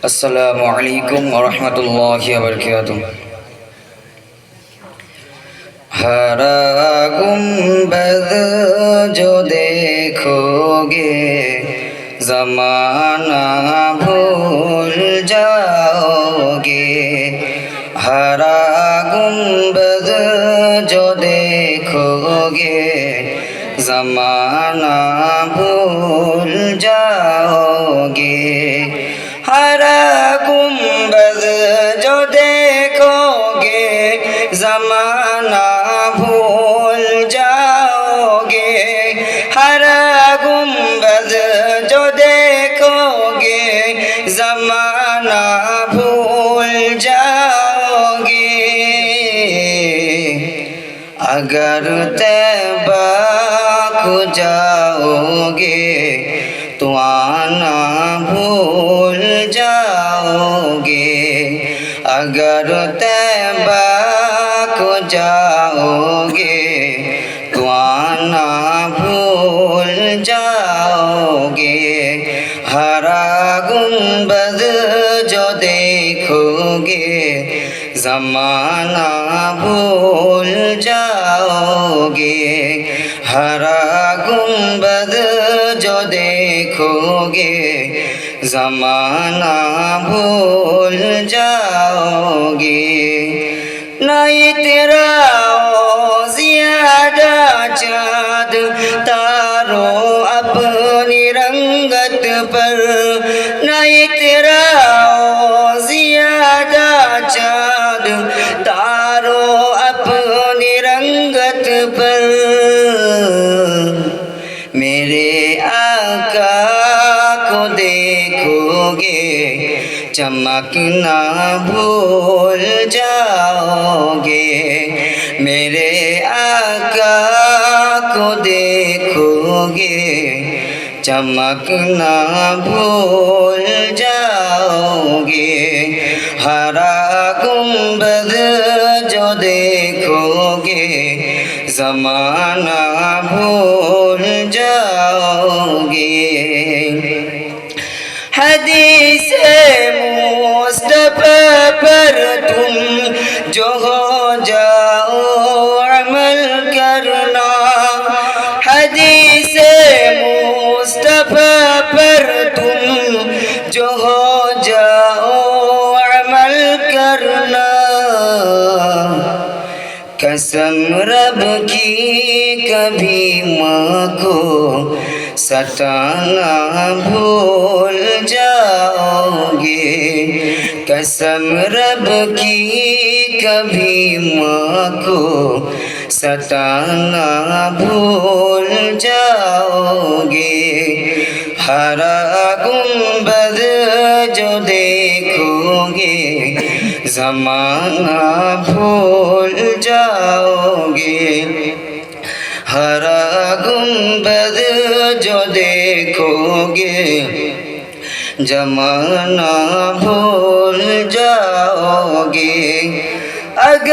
अस्सलामु अलैकुम वरहमतुल्लाहि वबरकातुह। हरा गुंबद जो देखोगे ज़माना भूल जाओगे। हरा गुंबद जो देखोगे ज़माना भूल जाओगे। हरा गुंबद जो देखोगे ज़माना भूल जाओगे। हरा गुंबद जो देखोगे ज़माना भूल जाओगे। अगर तैबा को जाओगे तो आना भूल जाओगे। अगर तैबा को जाओगे तो आना भूल जाओगे। हरा गुंबद जो देखोगे ज़माना भूल जाओगे। हरा गुंबद जो देखोगे ज़माना भूल जाओगे। नहीं तेरा ज़ियादा चाँद तारों अपनी रंगत पर। नहीं तेरा ज़ियादा चाँद तारों अपनी रंगत पर। मेरे आका को देखोगे चमकना भूल जाओगे। मेरे आका को देखोगे चमकना भूल जाओगे। हरा गुंबद जो देखोगे ज़माना भूल जाओगे। हदीस मुस्तफ़ा पर तुम जो हो जाओ अमल करना। हदीस मुस्तफ़ा पर तुम जो हो जाओ अमल करना। कसम रब की कभी माँ को सताना भूल जाओगे। कसम रब की कभी माँ को सताना भूल जाओगे। हरा गुंबद जो देखोगे ज़माना भूल जाओगे। हरा गुंबद जो देखोगे ज़माना भूल जाओगे। अगर